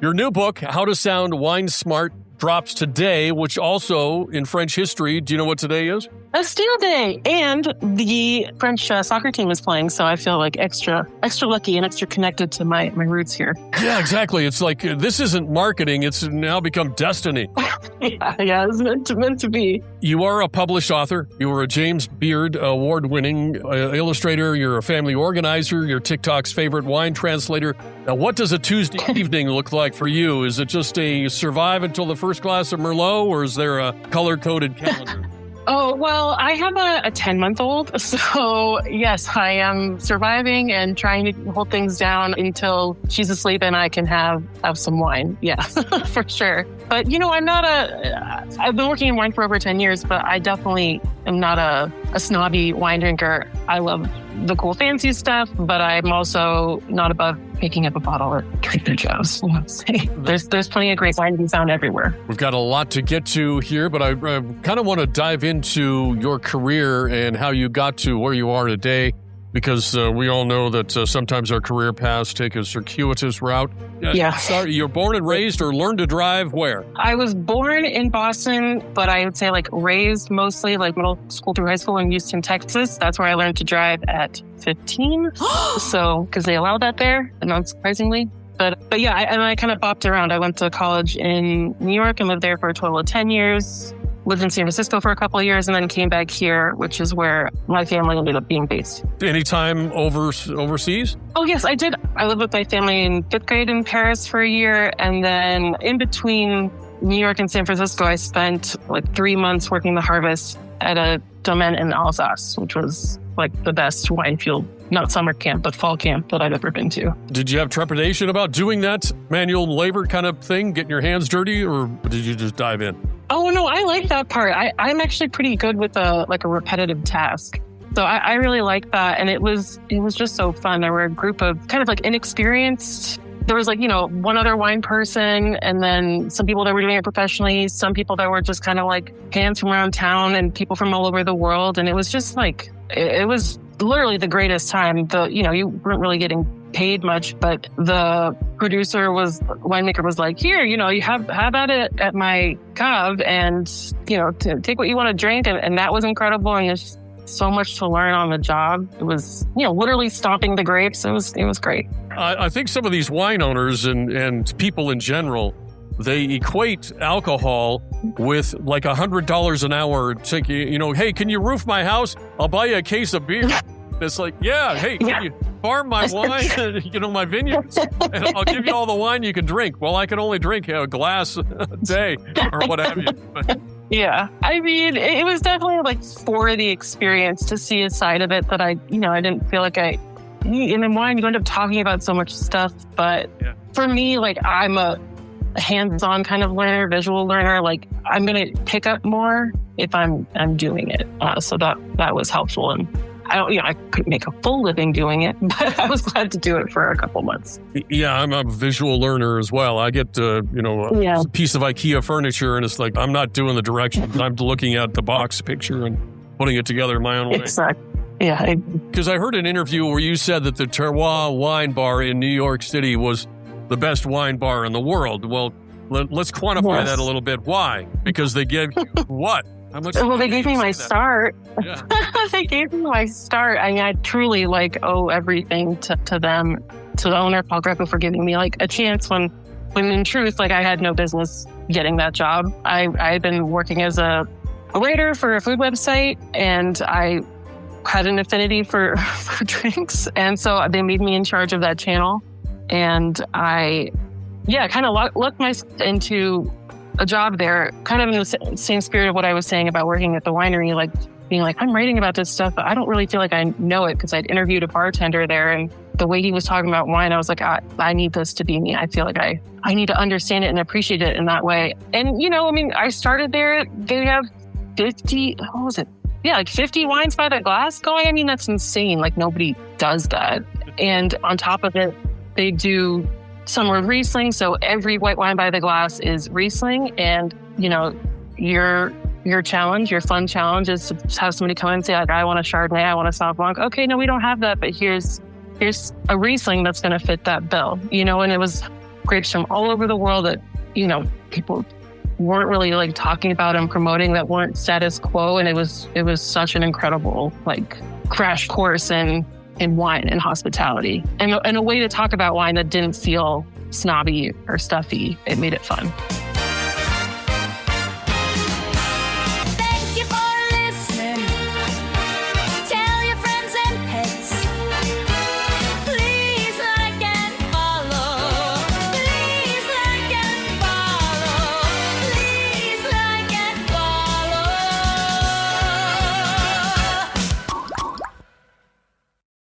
Your new book, How to Sound Wine Smart, drops today, which also in French history, do you know what today is? Bastille Day, and the French soccer team is playing, so I feel like extra lucky and extra connected to my roots here. Yeah, exactly. It's like this isn't marketing; it's now become destiny. yeah, it's meant to be. You are a published author. You were a James Beard award-winning illustrator. You're a family organizer. You're TikTok's favorite wine translator. Now, what does a Tuesday evening look like for you? Is it just a survive until the first glass of Merlot, or is there a color-coded calendar? Oh, well, I have a 10-month-old, so yes, I am surviving and trying to hold things down until she's asleep and I can have some wine. Yeah, for sure. But, I've been working in wine for over 10 years, but I definitely am not a snobby wine drinker. I love the cool fancy stuff, but I'm also not above picking up a bottle or drinking Joe's. There's plenty of great wine to be found everywhere. We've got a lot to get to here, but I kind of want to dive into your career and how you got to where you are today, because we all know that sometimes our career paths take a circuitous route. Yeah. You're born and raised or learned to drive where? I was born in Boston, but I would say raised mostly middle school through high school in Houston, Texas. That's where I learned to drive at 15. So, because they allow that there, not surprisingly. But yeah, I kind of bopped around. I went to college in New York and lived there for a total of 10 years. Lived in San Francisco for a couple of years and then came back here, which is where my family ended up being based. Any time overseas? Oh, yes, I did. I lived with my family in 5th grade in Paris for a year. And then in between New York and San Francisco, I spent 3 months working the harvest at a domaine in Alsace, which was the best wine field, not summer camp, but fall camp that I've ever been to. Did you have trepidation about doing that manual labor kind of thing, getting your hands dirty, or did you just dive in? Oh, no, I like that part. I'm actually pretty good with a repetitive task. So I really like that. And it was just so fun. There were a group of kind of inexperienced. There was one other wine person and then some people that were doing it professionally, some people that were just kind of hands from around town and people from all over the world. And it was just it was literally the greatest time. You weren't really getting paid much, but the winemaker was here, you have at it at my cave and, to take what you want to drink. And that was incredible. And there's so much to learn on the job. It was, literally stomping the grapes. It was great. I think some of these wine owners and people in general, they equate alcohol with $100 an hour. Hey, can you roof my house? I'll buy you a case of beer. It's hey, can you farm my wine, my vineyards, and I'll give you all the wine you can drink. Well, I can only drink a glass a day or what have you. Yeah. I mean, it was definitely for the experience to see a side of it that I didn't feel in wine, you end up talking about so much stuff. But for me, I'm a hands-on kind of learner, visual learner. I'm going to pick up more if I'm doing it. So that was helpful. And I couldn't make a full living doing it, but I was glad to do it for a couple months. Yeah, I'm a visual learner as well. I get, a piece of IKEA furniture and it's I'm not doing the directions. I'm looking at the box picture and putting it together my own way. Exactly. Yeah. Because I heard an interview where you said that the Terroir Wine Bar in New York City was the best wine bar in the world. Well, let's quantify that a little bit. Why? Because they gave you what? How much? Well, they gave me my start. Yeah. They gave me my start. I mean, I truly owe everything to them, to the owner, Paul Greco, for giving me a chance when in truth, I had no business getting that job. I'd been working as a writer for a food website and I had an affinity for drinks. And so they made me in charge of that channel. And I, kind of looked into a job there, kind of in the same spirit of what I was saying about working at the winery, being I'm writing about this stuff, but I don't really feel like I know it because I'd interviewed a bartender there and the way he was talking about wine, I was I need this to be me. I feel like I need to understand it and appreciate it in that way. And, I started there. They have 50 wines by the glass going. I mean, that's insane. Nobody does that. And on top of it, they do summer Riesling. So every white wine by the glass is Riesling. And, your challenge, your fun challenge is to have somebody come in and say, I want a Chardonnay, I want a Sauv Blanc. Okay, no, we don't have that, but here's a Riesling that's going to fit that bill, and it was grapes from all over the world that, people weren't really like talking about and promoting, that weren't status quo. And it was such an incredible like crash course in wine and hospitality, and a way to talk about wine that didn't feel snobby or stuffy. It made it fun.